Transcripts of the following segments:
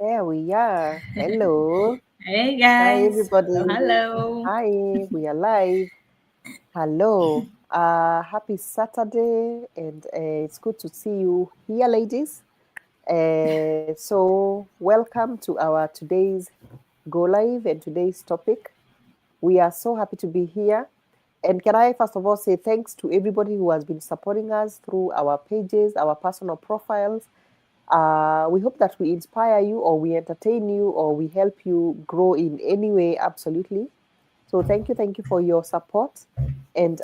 There we are. Hello. Hey Hi, guys, hello, everybody. hello. Hi, we are live. Hello. Happy Saturday, and it's good to see you here, ladies. So, welcome to our today's go live and today's topic. We are so happy to be here. And can I first of all say thanks to everybody who has been supporting us through our pages, our personal profiles. We hope that we inspire you or we entertain you or we help you grow in any way, absolutely. So thank you for your support. And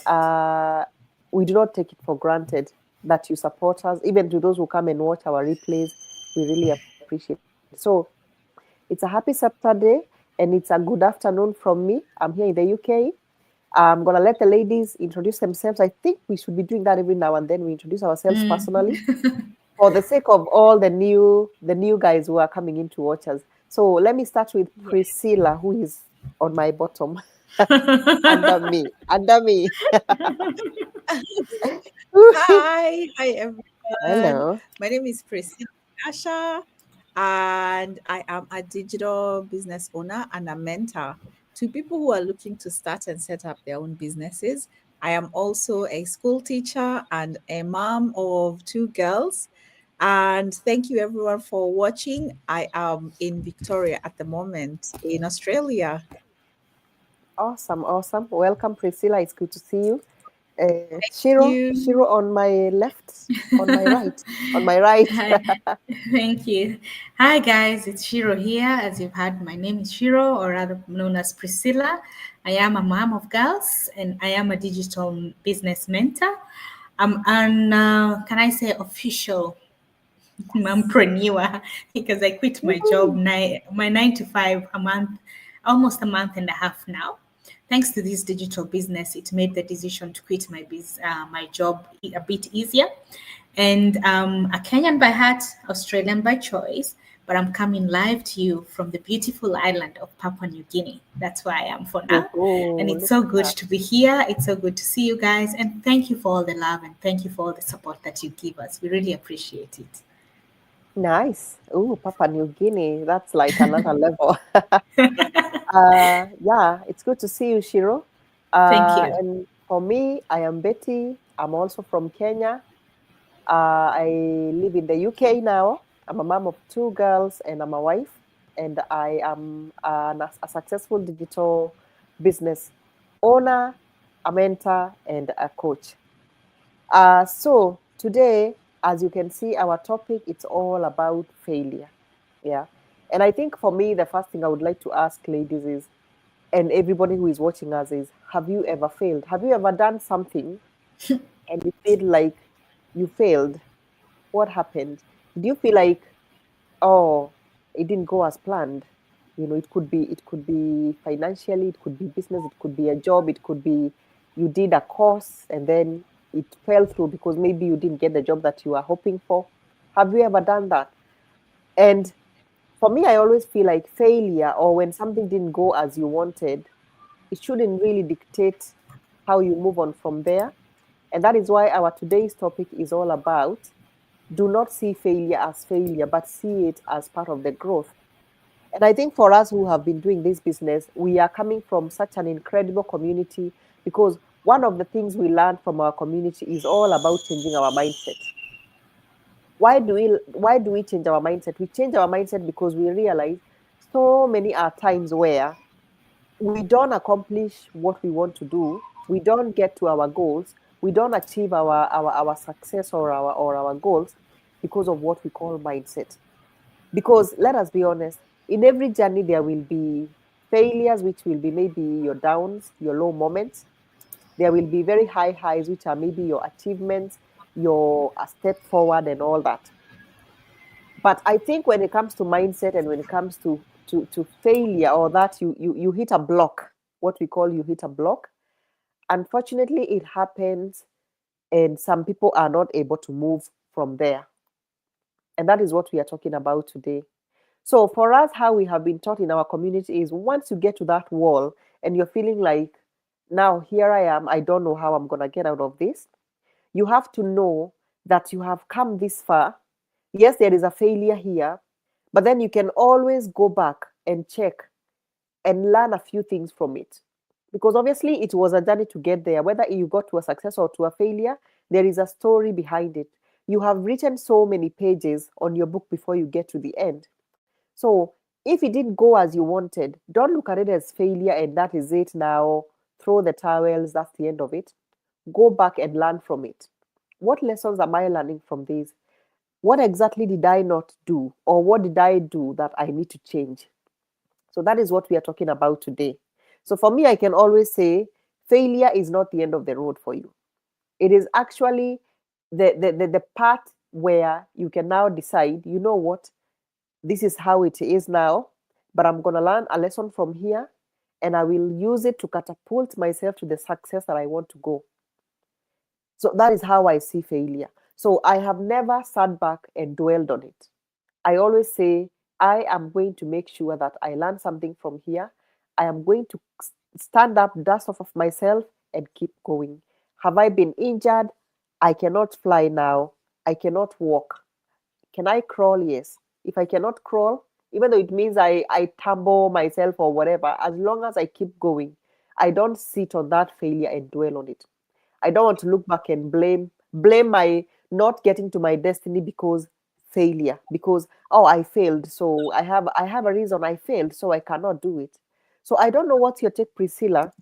we do not take it for granted that you support us, even to those who come and watch our replays. We really appreciate it. So it's a happy Saturday and it's a good afternoon from me. I'm here in the UK. I'm gonna let the ladies introduce themselves. I think we should be doing that every now and then. We introduce ourselves personally for the sake of all the new guys who are coming in to watch us. So let me start with Yes. Priscilla, who is on my bottom under me. Under me. Hi everyone. Hello. My name is Priscilla Asha, and I am a digital business owner and a mentor to people who are looking to start and set up their own businesses. I am also a school teacher and a mom of two girls. And thank you everyone for watching. I am in Victoria at the moment in Australia. Awesome, awesome. Welcome, Priscilla. It's good to see you. You. Shiro on my left, on my right, on my right. Hi, thank you. Hi guys, it's Shiro here. As you've heard, my name is Shiro, or rather known as Priscilla. I am a mom of girls, and I am a digital business mentor. I'm an, can I say, official mompreneur because I quit my job, Woo. my 9 to 5 a month, almost a month and a half now. Thanks to this digital business, it made the decision to quit my job a bit easier. And a Kenyan by heart, Australian by choice, but I'm coming live to you from the beautiful island of Papua New Guinea. That's where I am for now. And Oh, it's look so at good that. to be here. It's so good to see you guys. And thank you for all the love and thank you for all the support that you give us. We really appreciate it. Nice. Oh, Papua New Guinea. That's like another level. Yeah, it's good to see you, Shiro. Thank you. And for me, I am Betty. I'm also from Kenya. I live in the UK now. I'm a mom of two girls and I'm a wife. And I am a successful digital business owner, a mentor, and a coach. So today, as you can see, our topic, it's all about failure. Yeah. And I think for me, the first thing I would like to ask ladies is, and everybody who is watching us is, have you ever failed? Have you ever done something and you feel like you failed? What happened? Did you feel like, oh, it didn't go as planned? It could be financially, it could be business, it could be a job, it could be you did a course and then it fell through because maybe you didn't get the job that you were hoping for. Have you ever done that? And for me, I always feel like failure or when something didn't go as you wanted, it shouldn't really dictate how you move on from there. And that is why our today's topic is all about do not see failure as failure, but see it as part of the growth. And I think for us who have been doing this business, we are coming from such an incredible community because one of the things we learned from our community is all about changing our mindset. Why do we change our mindset? We change our mindset because we realize so many are times where we don't accomplish what we want to do, we don't get to our goals, we don't achieve our success or our goals because of what we call mindset. Because let us be honest, in every journey there will be failures, which will be maybe your downs, your low moments. There will be very high highs, which are maybe your achievements, your a step forward and all that. But I think when it comes to mindset and when it comes to failure or that you hit a block, what we call you hit a block, unfortunately it happens and some people are not able to move from there. And that is what we are talking about today. So for us, how we have been taught in our community is once you get to that wall and you're feeling like, now here I am, I don't know how I'm gonna get out of this. You have to know that you have come this far. Yes, there is a failure here, But then you can always go back and check and learn a few things from it. Because obviously it was a journey to get there. Whether you got to a success or to a failure, there is a story behind it. You have written so many pages on your book before you get to the end. So if it didn't go as you wanted, don't look at it as failure and that is it now. Throw the towels, that's the end of it. Go back and learn from it. What lessons am I learning from this? What exactly did I not do? Or what did I do that I need to change? So that is what we are talking about today. So for me, I can always say failure is not the end of the road for you. It is actually the part where you can now decide, you know what, this is how it is now, but I'm going to learn a lesson from here and I will use it to catapult myself to the success that I want to go. So that is how I see failure. So I have never sat back and dwelled on it. I always say, I am going to make sure that I learn something from here. I am going to stand up, dust off of myself, and keep going. Have I been injured? I cannot fly now. I cannot walk. Can I crawl? Yes. If I cannot crawl, even though it means I tumble myself or whatever, as long as I keep going, I don't sit on that failure and dwell on it. I don't want to look back and blame my not getting to my destiny because failure, because oh, I failed, so I have a reason I failed, so I cannot do it. So I don't know what's your take, Priscilla,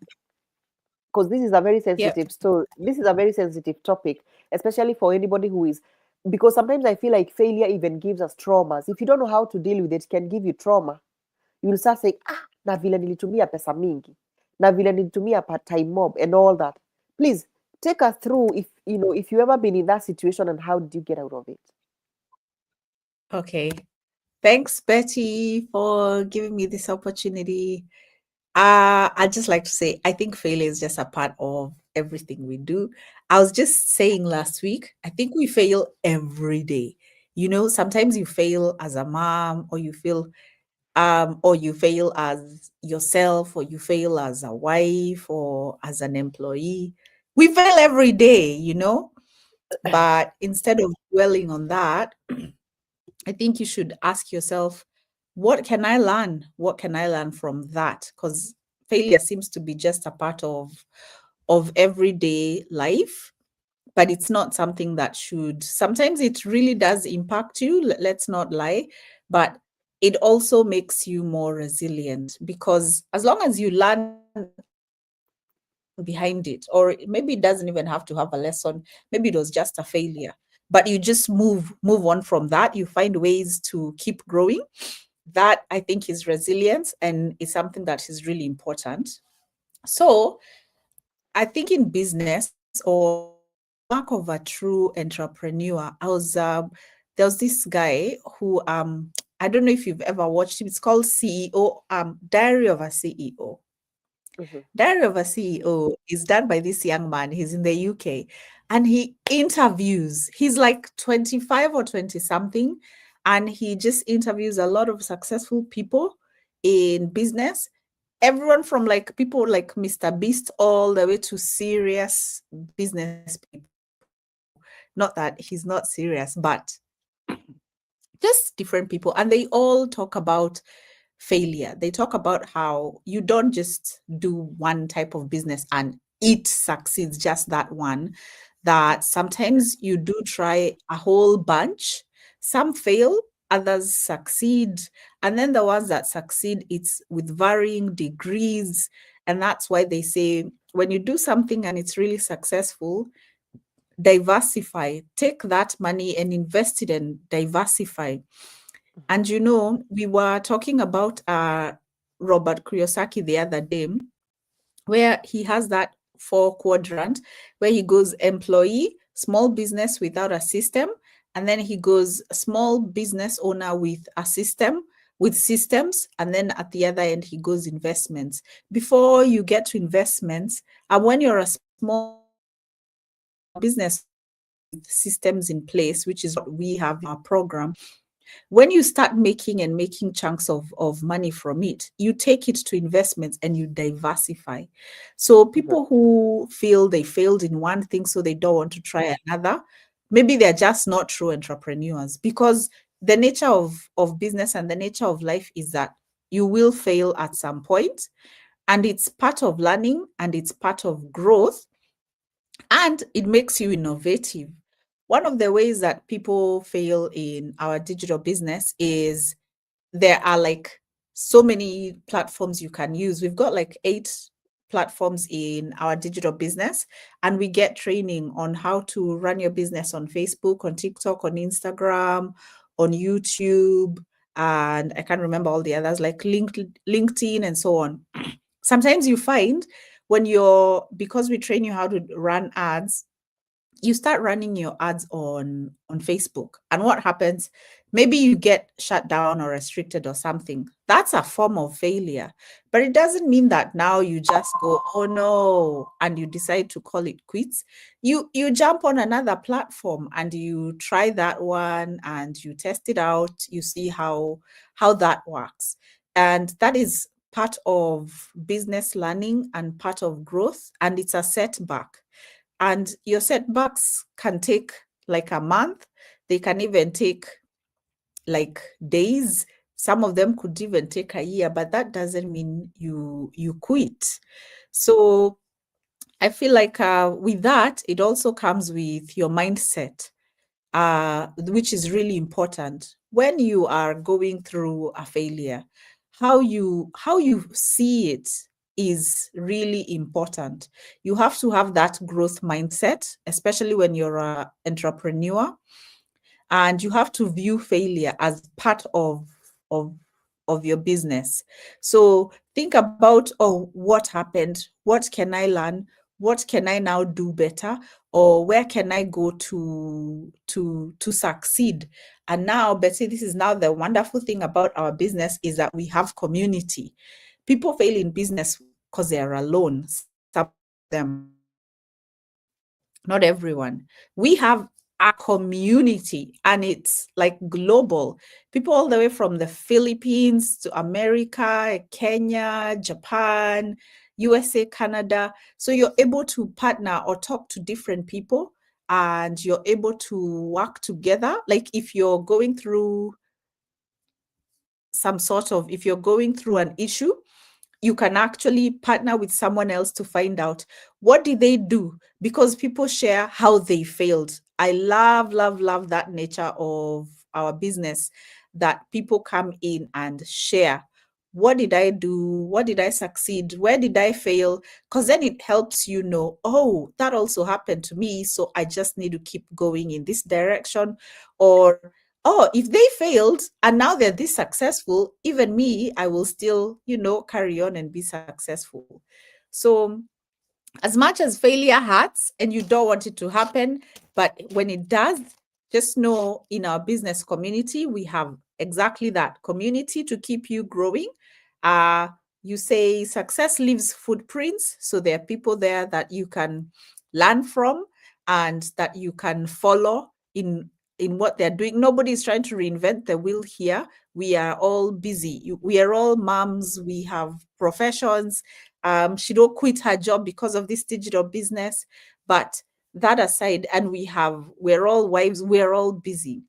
because this is a very Yep. sensitive story. This is a very sensitive topic, especially for anybody who is, because sometimes I feel like failure even gives us traumas. If you don't know how to deal with it, it can give you trauma. You will start saying, ah, na vile nilitumia pesa mingi, na vile nilitumia part time mob and all that. Please take us through, if you ever been in that situation, and how did you get out of it? Okay. Thanks, Betty, for giving me this opportunity. I'd just like to say, I think failure is just a part of everything we do. I was just saying last week, I think we fail every day. Sometimes you fail as a mom, or you fail as yourself, or you fail as a wife or as an employee. We fail every day. But instead of dwelling on that, I think you should ask yourself, what can I learn? What can I learn from that? Because failure seems to be just a part of everyday life, but it's not something that should. Sometimes it really does impact you. Let's not lie, but it also makes you more resilient, because as long as you learn behind it, or maybe it doesn't even have to have a lesson, maybe it was just a failure, but you just move on from that, you find ways to keep growing. That, I think, is resilience, and it's something that is really important. So I think in business, or mark of a true entrepreneur, there was this guy who, I don't know if you've ever watched him. It's called CEO, Diary of a CEO. Mhm. Diary of a CEO is done by this young man. He's in the UK, and he interviews. He's like 25 or 20 something, and he just interviews a lot of successful people in business. Everyone from like people like Mr. Beast all the way to serious business people. Not that he's not serious, but just different people. And they all talk about failure. They talk about how you don't just do one type of business and it succeeds, just that one, that sometimes you do try a whole bunch. Some fail, others succeed. And then the ones that succeed, it's with varying degrees. And that's why they say when you do something and it's really successful, diversify, take that money and invest it and diversify. And we were talking about Robert Kiyosaki the other day, where he has that 4 quadrant, where he goes employee, small business without a system, and then he goes small business owner with a system, with systems, and then at the other end he goes investments. Before you get to investments, and when you're a small business with systems in place, which is what we have in our program, when you start making chunks of money from it, you take it to investments and you diversify. So people who feel they failed in one thing, so they don't want to try another, maybe they're just not true entrepreneurs, because the nature of business and the nature of life is that you will fail at some point, and it's part of learning and it's part of growth, and it makes you innovative. One of the ways that people fail in our digital business is there are like so many platforms you can use. We've got like 8 platforms in our digital business, and we get training on how to run your business on Facebook, on TikTok, on Instagram, on YouTube, and I can't remember all the others like LinkedIn and so on. Sometimes you find because we train you how to run ads, you start running your ads on Facebook, and what happens, maybe you get shut down or restricted or something. That's a form of failure, but it doesn't mean that now you just go, oh no, and you decide to call it quits. You jump on another platform and you try that one and you test it out, you see how that works, and that is part of business learning and part of growth, and it's a setback. And your setbacks can take like a month. They can even take like days. Some of them could even take a year, but that doesn't mean you quit. So I feel like with that, it also comes with your mindset, which is really important when you are going through a failure. How you see it is really important. You have to have that growth mindset, especially when you're an entrepreneur, and you have to view failure as part of your business. So think about, oh, what happened? What can I learn? What can I now do better? Or where can I go to succeed? And now, Betsy, this is now the wonderful thing about our business is that we have community. People fail in business because they are alone. Some of them, not everyone. We have a community, and it's like global. People all the way from the Philippines to America, Kenya, Japan, USA, Canada. So you're able to partner or talk to different people, and you're able to work together. Like if you're going through if you're going through an issue, you can actually partner with someone else to find out what did they do, because people share how they failed. I love that nature of our business, that people come in and share, what did I do, what did I succeed, where did I fail, because then it helps you know, oh, that also happened to me, so I just need to keep going in this direction. Or, oh, if they failed and now they're this successful, even me, I will still, carry on and be successful. So as much as failure hurts and you don't want it to happen, but when it does, just know in our business community, we have exactly that community to keep you growing. You say success leaves footprints. So there are people there that you can learn from and that you can follow in what they're doing. Nobody is trying to reinvent the wheel here. We are all busy. We are all moms. We have professions. She don't quit her job because of this digital business. But that aside, and we're all wives, we're all busy.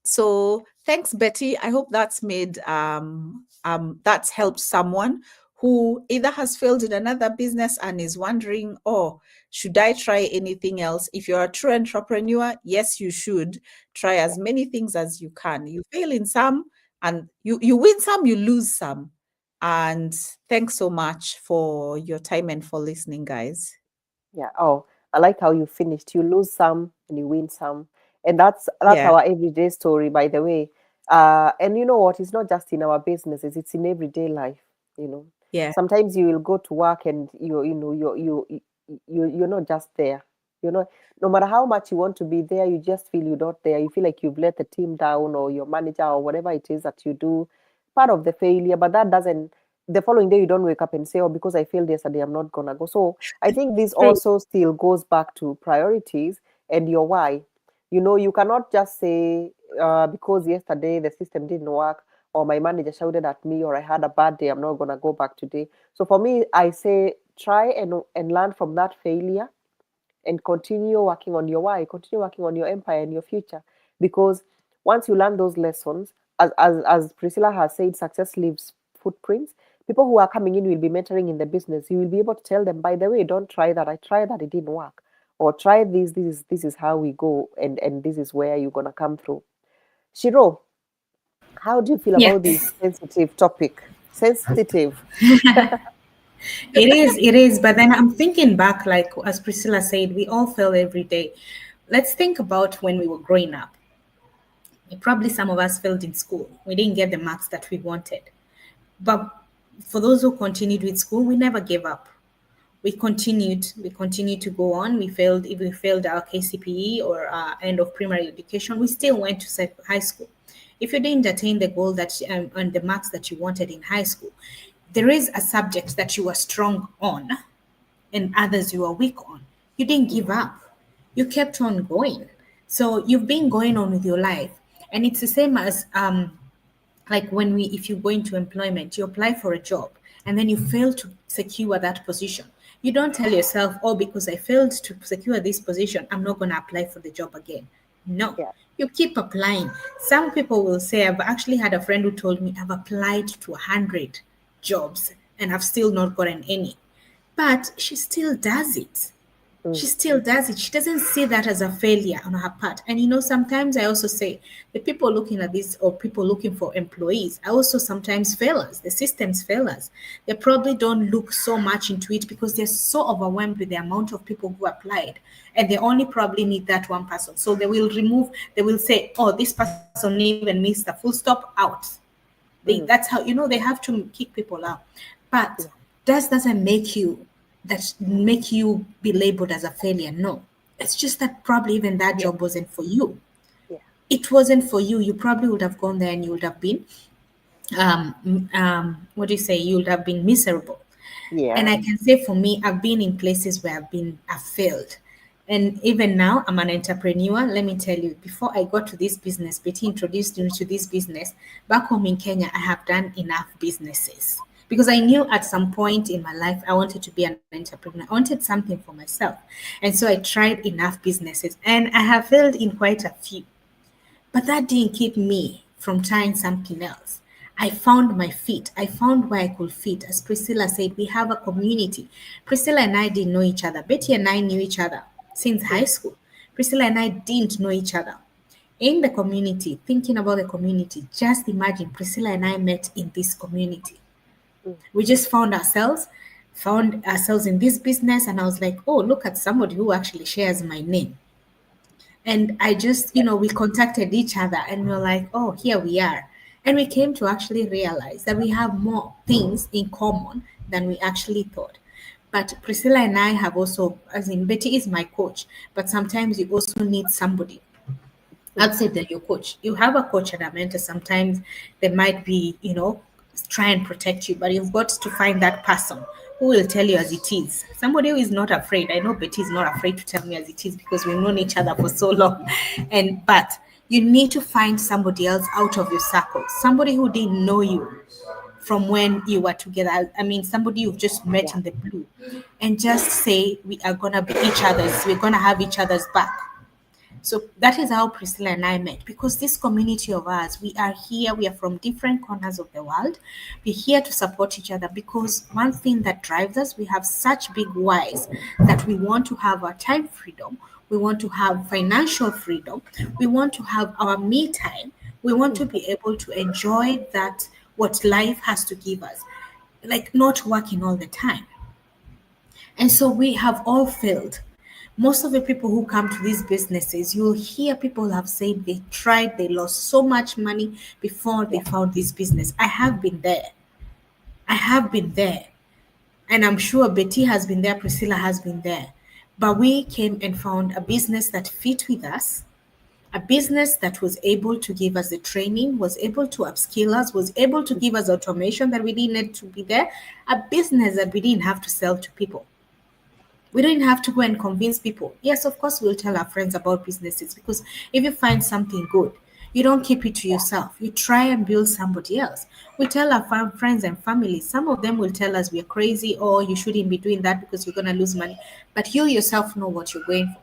So thanks, Betty. I hope that's that's helped someone who either has failed in another business and is wondering, oh, should I try anything else? If you're a true entrepreneur, yes, you should try as many things as you can. You fail in some and you win some, you lose some. And thanks so much for your time and for listening, guys. Yeah. Oh, I like how you finished. You lose some and you win some, and that's Yeah. our everyday story, by the way. And you know what? It's not just in our businesses; it's in everyday life. You know, Yeah. sometimes you will go to work and you're not just there. You know, no matter how much you want to be there, you just feel you're not there. You feel like you've let the team down or your manager or whatever it is that you do. Part of the failure, but that doesn't. The following day, you don't wake up and say, "Oh, because I failed yesterday, I'm not gonna go." So I think this True. also still goes back to priorities and your why. You know, you cannot just say, because yesterday the system didn't work, or my manager shouted at me, or I had a bad day, I'm not going to go back today. So for me, I say try and learn from that failure and continue working on your why, continue working on your empire and your future. Because Once you learn those lessons, as Priscilla has said, success leaves footprints. People who are coming in will be mentoring in the business. You will be able to tell them, by the way, don't try that. I tried that, it didn't work. Or try this, this is how we go, and this is where you're gonna come through. Shiro, how do you feel about this Yes. sensitive topic? Sensitive. It is. But then I'm thinking back, like as Priscilla said, we all fail every day. Let's think about when we were growing up. Probably some of us failed in school. We didn't get the marks that we wanted. But for those who continued with school, we never gave up. We continued to go on. If we failed our KCPE or end of primary education, we still went to high school. If you didn't attain the goal that and the marks that you wanted in high school, there is a subject that you were strong on and others you were weak on. You didn't give up. You kept on going. So you've been going on with your life. And it's the same as like if you go into employment, you apply for a job and then you fail to secure that position. You don't tell yourself, oh, because I failed to secure this position, I'm not going to apply for the job again. No, Yeah. you keep applying. Some people will say, I've actually had a friend who told me I've applied to 100 jobs and I've still not gotten any. But she still does it. She still does it. She doesn't see that as a failure on her part. And sometimes I also say the people looking at this or people looking for employees are also sometimes failures. The systems fail us. They probably don't look so much into it because they're so overwhelmed with the amount of people who applied. And they only probably need that one person. So they will say, oh, this person even missed the full stop, out. That's how, they have to kick people out. But that doesn't make you be labeled as a failure. No, it's just that probably even that job wasn't for you. Yeah. It wasn't for you. You probably would have gone there and you would have been what do you say, you would have been miserable. Yeah. And I can say for me, I've been in places where I've failed. And even now, I'm an entrepreneur. Let me tell you, before I got to this business, Betty introduced me to this business. Back home in Kenya, I have done enough businesses because I knew at some point in my life I wanted to be an entrepreneur. I wanted something for myself. And so I tried enough businesses and I have failed in quite a few. But that didn't keep me from trying something else. I found my feet. I found where I could fit. As Priscilla said, we have a community. Priscilla and I didn't know each other. Betty and I knew each other since high school. Priscilla and I didn't know each other. In the community, thinking about the community, just imagine Priscilla and I met in this community. We just found ourselves in this business, and I was like, oh, look at somebody who actually shares my name. And I just, we contacted each other and we were like, oh, here we are. And we came to actually realize that we have more things in common than we actually thought. But Priscilla and I have also, as in Betty is my coach, but sometimes you also need somebody outside that your coach. You have a coach and a mentor. Sometimes they might be, try and protect you, but you've got to find that person who will tell you as it is. Somebody who is not afraid. I know Betty is not afraid to tell me as it is because we've known each other for so long. But you need to find somebody else out of your circle, somebody who didn't know you from when you were together. I mean, somebody you've just met in the blue, and just say, we are going to be we're going to have each other's back. So that is how Priscilla and I met, because this community of ours, we are here, we are from different corners of the world. We're here to support each other because one thing that drives us, we have such big whys that we want to have our time freedom. We want to have financial freedom. We want to have our me time. We want to be able to enjoy that, what life has to give us, like not working all the time. And so we have all failed. Most of the people who come to these businesses, you'll hear people have said they tried, they lost so much money before they found this business. I have been there. And I'm sure Betty has been there, Priscilla has been there. But we came and found a business that fit with us, a business that was able to give us the training, was able to upskill us, was able to give us automation that we didn't need to be there, a business that we didn't have to sell to people. We don't have to go and convince people. Yes, of course, we'll tell our friends about businesses, because if you find something good, you don't keep it to yourself. You try and build somebody else. We tell our friends and family. Some of them will tell us we're crazy, or you shouldn't be doing that because you're going to lose money. But you yourself know what you're going for.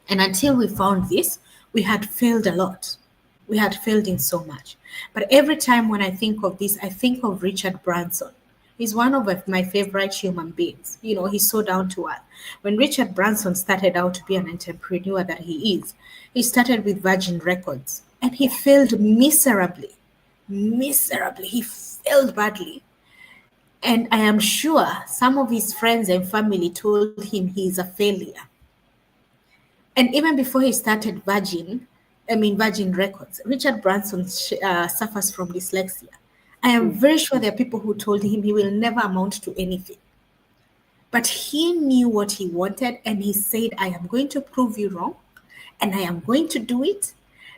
And until we found this, we had failed a lot. We had failed in so much. But every time when I think of this, I think of Richard Branson. He's one of my favorite human beings. You know, he's so down to earth. When Richard Branson started out to be an entrepreneur that he is, he started with Virgin Records and he failed miserably. Miserably. He failed badly. And I am sure some of his friends and family told him he is a failure. And even before he started Virgin Records, Richard Branson suffers from dyslexia. I am very sure there are people who told him he will never amount to anything. But he knew what he wanted and he said, I am going to prove you wrong and I am going to do it.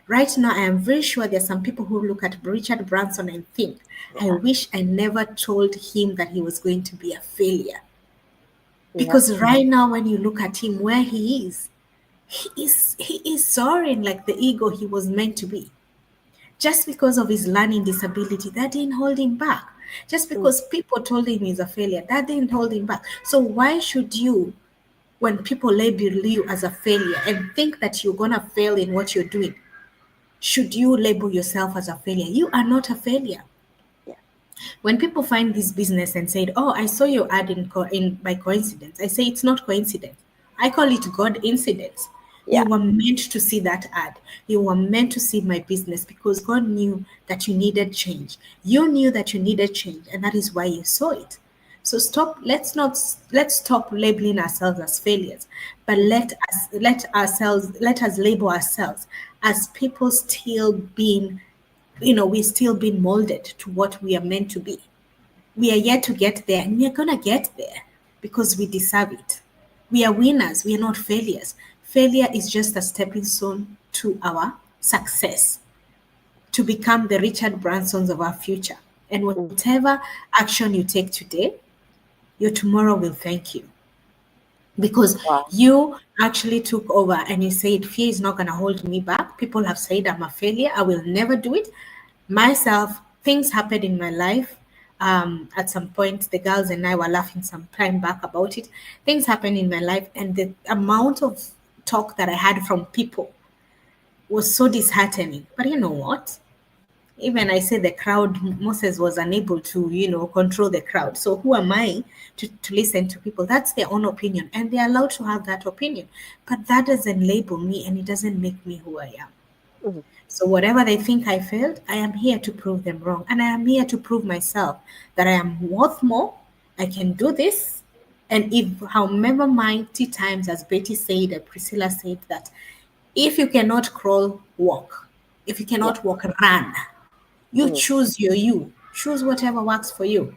Right now, I am very sure there are some people who look at Richard Branson and think, I wish I never told him that he was going to be a failure. Because right now, when you look at him where he is soaring like the eagle he was meant to be. Just because of his learning disability, that didn't hold him back. Just because people told him he's a failure, that didn't hold him back. So why should you, when people label you as a failure and think that you're going to fail in what you're doing, should you label yourself as a failure? You are not a failure. Yeah. When people find this business and said, oh, I saw your ad in by coincidence, I say it's not coincidence. I call it God incidents. Yeah. You were meant to see that ad. You were meant to see my business because God knew that you needed change. You knew that you needed change, and that is why you saw it. So let's stop labeling ourselves as failures, but let us label ourselves as people still being, we're still being molded to what we are meant to be. We are yet to get there, and we are gonna get there because we deserve it. We are winners, we are not failures. Failure is just a stepping stone to our success, to become the Richard Bransons of our future. And whatever action you take today, your tomorrow will thank you. Because you actually took over and you said, fear is not going to hold me back. People have said I'm a failure. I will never do it. Myself, things happened in my life. At some point, the girls and I were laughing some time back about it. Things happened in my life, and the amount of talk that I had from people was so disheartening. But you know what? Even I say the crowd, Moses was unable to, control the crowd. So who am I to listen to people? That's their own opinion, and they're allowed to have that opinion. But that doesn't label me, and it doesn't make me who I am. So whatever they think I failed, I am here to prove them wrong. And I am here to prove myself that I am worth more. I can do this. And if however mighty times, as Betty said, and Priscilla said, that if you cannot crawl, walk. If you cannot walk, run. You choose you. Choose whatever works for you.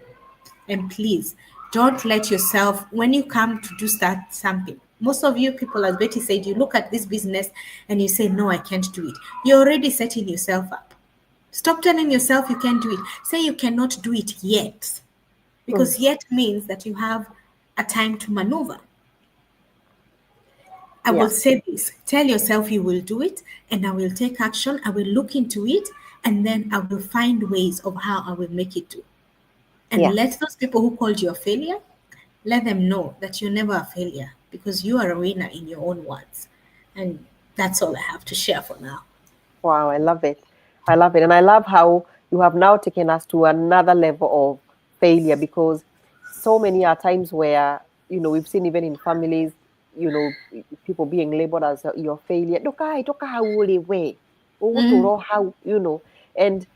And please, don't let yourself, when you come to start something, most of you people, as Betty said, you look at this business and you say, no, I can't do it. You're already setting yourself up. Stop telling yourself you can't do it. Say you cannot do it yet. Because yet means that you have a time to maneuver. I will say this. Tell yourself you will do it, and I will take action. I will look into it, and then I will find ways of how I will make it do. And let those people who called you a failure, let them know that you're never a failure because you are a winner in your own words. And that's all I have to share for now. Wow, I love it. I love it. And I love how you have now taken us to another level of failure, because so many are times where, we've seen even in families, people being labeled as your failure. And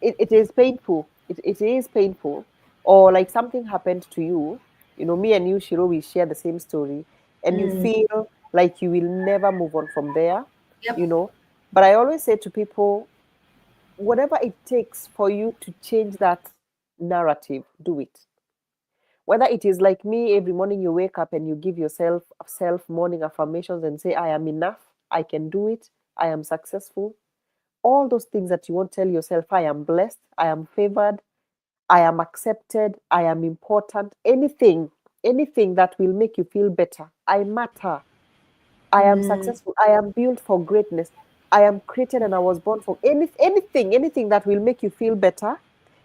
it is painful. It is painful. Or like something happened to you, me and you, Shiro, we share the same story, and you feel like you will never move on from there, But I always say to people, whatever it takes for you to change that narrative, do it. Whether it is like me, every morning you wake up and you give yourself morning affirmations and say, I am enough, I can do it, I am successful. All those things that you won't tell yourself, I am blessed, I am favored, I am accepted, I am important. Anything that will make you feel better. I matter. I am successful. I am built for greatness. I am created and I was born for anything that will make you feel better.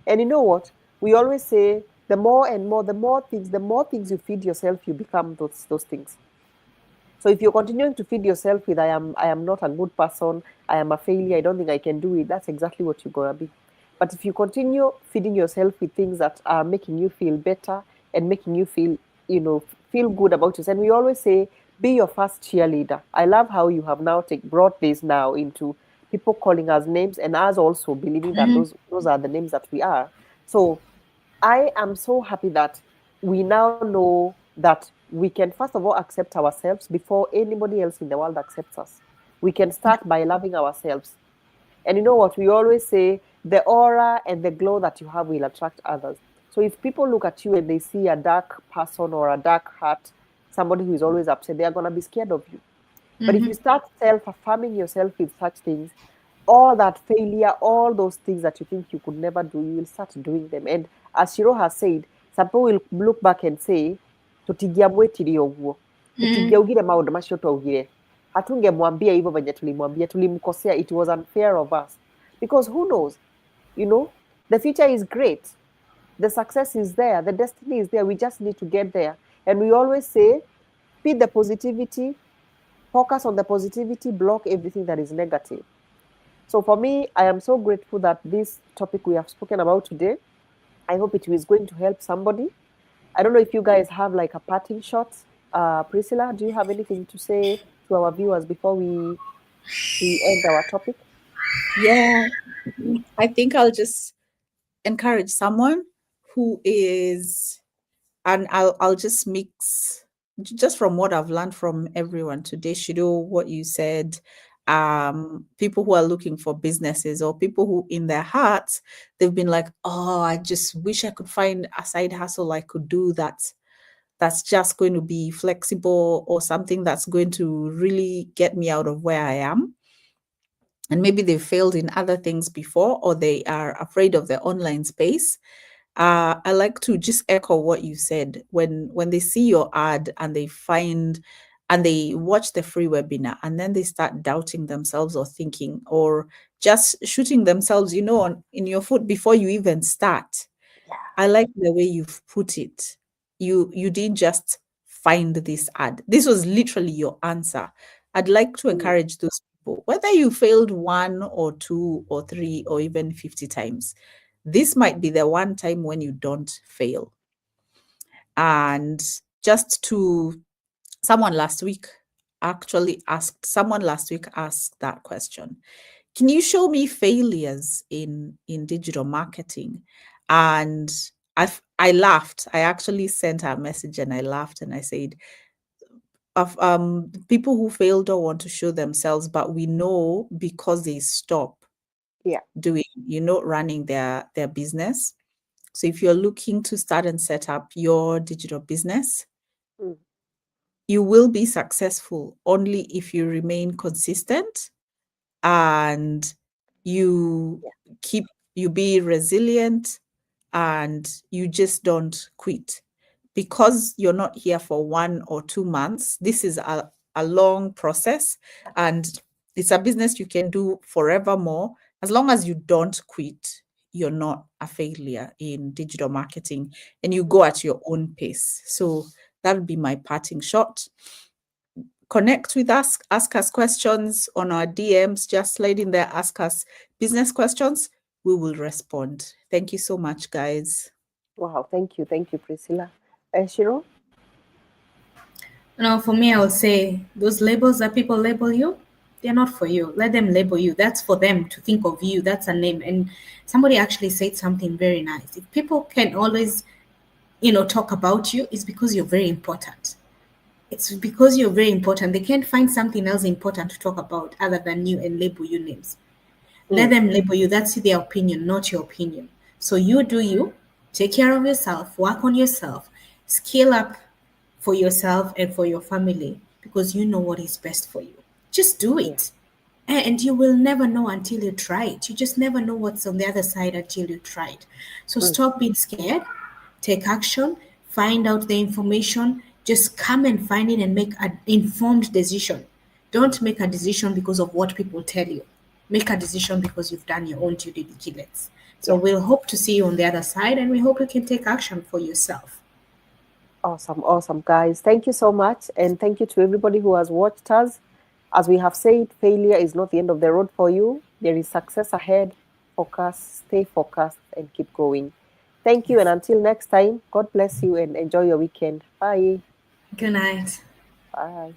And you know what? We always say the more things you feed yourself, you become those things. So if you're continuing to feed yourself with I am not a good person, I am a failure, I don't think I can do it, that's exactly what you're gonna be. But if you continue feeding yourself with things that are making you feel better and making you feel, feel good about yourself, and we always say, be your first cheerleader. I love how you have now brought this now into people calling us names and us also believing that those are the names that we are. So I am so happy that we now know that we can, first of all, accept ourselves before anybody else in the world accepts us. We can start by loving ourselves. And you know what? We always say the aura and the glow that you have will attract others. So if people look at you and they see a dark person or a dark heart, somebody who is always upset, they are going to be scared of you. But if you start self-affirming yourself with such things, all that failure, all those things that you think you could never do, you will start doing them. And as Shiro has said, some people will look back and say, tutigiamwetirie ũguo, tutigiaugire maũndũ macio twaugire, hatungemwambia hivyo venye tulimwambia, tulimkosea, it was unfair of us. Because who knows, the future is great. The success is there. The destiny is there. We just need to get there. And we always say, feed the positivity, focus on the positivity, block everything that is negative. So for me, I am so grateful that this topic we have spoken about today, I hope it is going to help somebody. I don't know if you guys have like a parting shot. Priscilla, do you have anything to say to our viewers before we end our topic? Yeah, I think I'll just encourage someone who is, and I'll just mix just from what I've learned from everyone today, Shido, what you said, people who are looking for businesses or people who in their hearts, they've been like, oh, I just wish I could find a side hustle I could do that's just going to be flexible or something that's going to really get me out of where I am. And maybe they failed in other things before, or they are afraid of the online space. I like to just echo what you said. When they see your ad and they find and they watch the free webinar and then they start doubting themselves or thinking or just shooting themselves, in your foot before you even start. Yeah. I like the way you've put it. You didn't just find this ad. This was literally your answer. I'd like to encourage those people, whether you failed 1 or 2 or 3 or even 50 times, this might be the one time when you don't fail. And just to someone last week asked that question. Can you show me failures in digital marketing? And I laughed. I actually sent her a message and I laughed and I said, of people who fail don't want to show themselves, but we know because they stop doing, running their business. So if you're looking to start and set up your digital business, you will be successful only if you remain consistent and you be resilient and you just don't quit. Because you're not here for 1 or 2 months, this is a long process and it's a business you can do forevermore. As long as you don't quit, you're not a failure in digital marketing and you go at your own pace. So that would be my parting shot. Connect with us, ask us questions on our DMs, just slide in there, ask us business questions. We will respond. Thank you so much, guys. Wow, thank you, Priscilla. Shiro? No, for me, I would say those labels that people label you, they're not for you. Let them label you. That's for them to think of you. That's a name. And somebody actually said something very nice. If people can always, talk about you, it's because you're very important. It's because you're very important. They can't find something else important to talk about other than you and label you names. Let them label you. That's their opinion, not your opinion. So you do you. Take care of yourself. Work on yourself. Scale up for yourself and for your family because you know what is best for you. Just do it. And you will never know until you try it. You just never know what's on the other side until you try it. So stop being scared. Take action. Find out the information. Just come and find it and make an informed decision. Don't make a decision because of what people tell you. Make a decision because you've done your own due diligence. So we'll hope to see you on the other side and we hope you can take action for yourself. Awesome, guys. Thank you so much. And thank you to everybody who has watched us. As we have said, failure is not the end of the road for you. There is success ahead. Focus, stay focused, and keep going. Thank you. And until next time, God bless you and enjoy your weekend. Bye. Good night. Bye.